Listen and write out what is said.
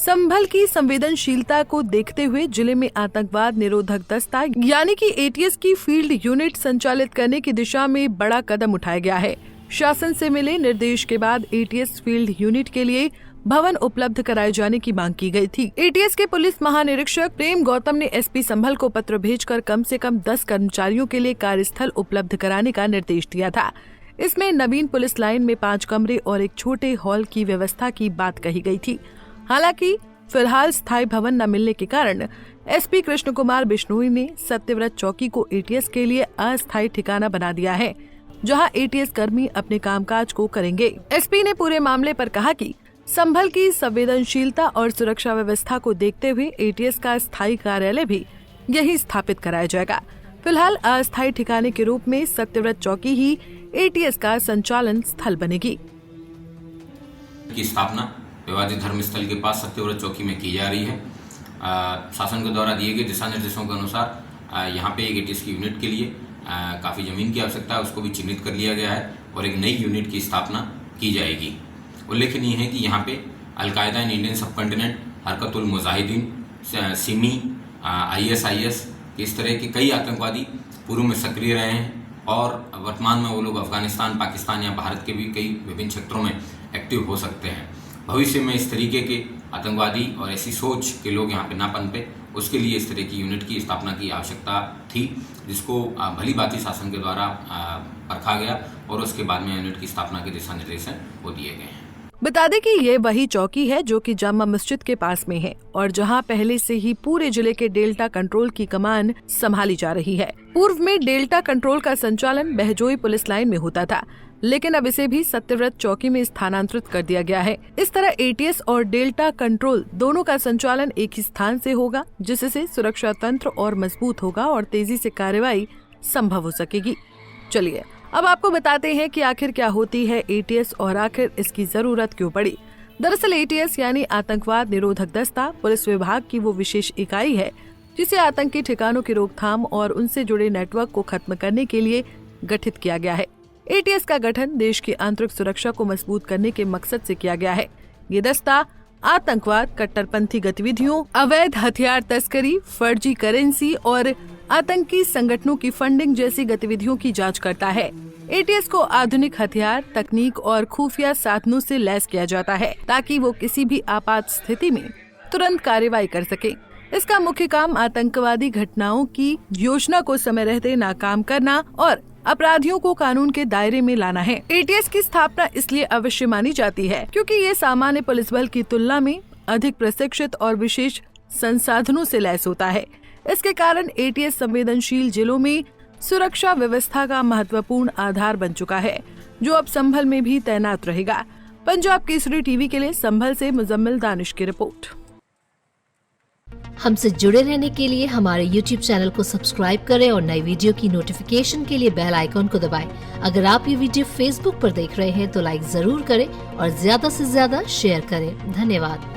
संभल की संवेदनशीलता को देखते हुए जिले में आतंकवाद निरोधक दस्ता यानी कि एटीएस की फील्ड यूनिट संचालित करने की दिशा में बड़ा कदम उठाया गया है। शासन से मिले निर्देश के बाद एटीएस फील्ड यूनिट के लिए भवन उपलब्ध कराए जाने की मांग की गई थी। एटीएस के पुलिस महानिरीक्षक प्रेम गौतम ने एसपी संभल को पत्र भेजकर कम से कम 10 कर्मचारियों के लिए कार्यस्थल उपलब्ध कराने का निर्देश दिया था। इसमें नवीन पुलिस लाइन में 5 कमरे और एक छोटे हॉल की व्यवस्था की बात कही गई थी। हालांकि फिलहाल स्थायी भवन न मिलने के कारण एसपी कृष्ण कुमार बिश्नोई ने सत्यव्रत चौकी को एटीएस के लिए अस्थायी ठिकाना बना दिया है, जहां एटीएस कर्मी अपने कामकाज को करेंगे। एसपी ने पूरे मामले पर कहा कि संभल की संवेदनशीलता और सुरक्षा व्यवस्था को देखते हुए एटीएस का स्थायी कार्यालय भी यही स्थापित कराया जाएगा। फिलहाल अस्थायी ठिकाने के रूप में सत्यव्रत चौकी ही एटीएस का संचालन स्थल बनेगी। की स्थापना विवादित धर्म स्थल के पास सत्यव्रत चौकी में की जा रही है। शासन के द्वारा दिए गए दिशा निर्देशों के अनुसार यहाँ पे एक एटीएस की यूनिट के लिए काफ़ी ज़मीन की आवश्यकता है, उसको भी चिन्हित कर लिया गया है और एक नई यूनिट की स्थापना की जाएगी। उल्लेखनीय है कि यहाँ पे अलकायदा इन इंडियन सब कॉन्टिनेंट, हरकतुल मुजाहिदीन, सिमी, ISIS इस तरह के कई आतंकवादी पूर्व में सक्रिय रहे हैं और वर्तमान में वो लोग अफगानिस्तान, पाकिस्तान या भारत के भी कई विभिन्न क्षेत्रों में एक्टिव हो सकते हैं। भविष्य में इस तरीके के आतंकवादी और ऐसी सोच के लोग यहाँ पे ना पनपे, उसके लिए इस तरह की यूनिट की स्थापना की आवश्यकता थी, जिसको भली भांति शासन के द्वारा परखा गया और उसके बाद में यूनिट की स्थापना के दिशा निर्देश वो दिए गए हैं। बता दें कि ये वही चौकी है जो कि जामा मस्जिद के पास में है और जहां पहले से ही पूरे जिले के डेल्टा कंट्रोल की कमान संभाली जा रही है। पूर्व में डेल्टा कंट्रोल का संचालन बहजोई पुलिस लाइन में होता था, लेकिन अब इसे भी सत्यव्रत चौकी में स्थानांतरित कर दिया गया है। इस तरह एटीएस और डेल्टा कंट्रोल दोनों का संचालन एक ही स्थान से होगा, जिससे सुरक्षा तंत्र और मजबूत होगा और तेजी से कार्रवाई संभव हो सकेगी। चलिए अब आपको बताते हैं कि आखिर क्या होती है एटीएस और आखिर इसकी जरूरत क्यों पड़ी। दरअसल एटीएस यानी आतंकवाद निरोधक दस्ता पुलिस विभाग की वो विशेष इकाई है जिसे आतंकी ठिकानों की रोकथाम और उनसे जुड़े नेटवर्क को खत्म करने के लिए गठित किया गया है। एटीएस का गठन देश की आंतरिक सुरक्षा को मजबूत करने के मकसद से किया गया है। ये दस्ता आतंकवाद, कट्टरपंथी गतिविधियों, अवैध हथियार तस्करी, फर्जी करेंसी और आतंकी संगठनों की फंडिंग जैसी गतिविधियों की जांच करता है। एटीएस को आधुनिक हथियार, तकनीक और खुफिया साधनों से लैस किया जाता है ताकि वो किसी भी आपात स्थिति में तुरंत कार्रवाई कर सके। इसका मुख्य काम आतंकवादी घटनाओं की योजना को समय रहते नाकाम करना और अपराधियों को कानून के दायरे में लाना है। एटीएस की स्थापना इसलिए अवश्य मानी जाती है क्योंकि ये सामान्य पुलिस बल की तुलना में अधिक प्रशिक्षित और विशेष संसाधनों से लैस होता है। इसके कारण एटीएस संवेदनशील जिलों में सुरक्षा व्यवस्था का महत्वपूर्ण आधार बन चुका है, जो अब संभल में भी तैनात रहेगा। पंजाब केसरी टीवी के लिए संभल से मुजम्मिल दानिश की रिपोर्ट। हमसे जुड़े रहने के लिए हमारे YouTube चैनल को सब्सक्राइब करें और नई वीडियो की नोटिफिकेशन के लिए बेल आइकॉन को दबाएं। अगर आप ये वीडियो Facebook पर देख रहे हैं तो लाइक जरूर करें और ज्यादा से ज्यादा शेयर करें। धन्यवाद।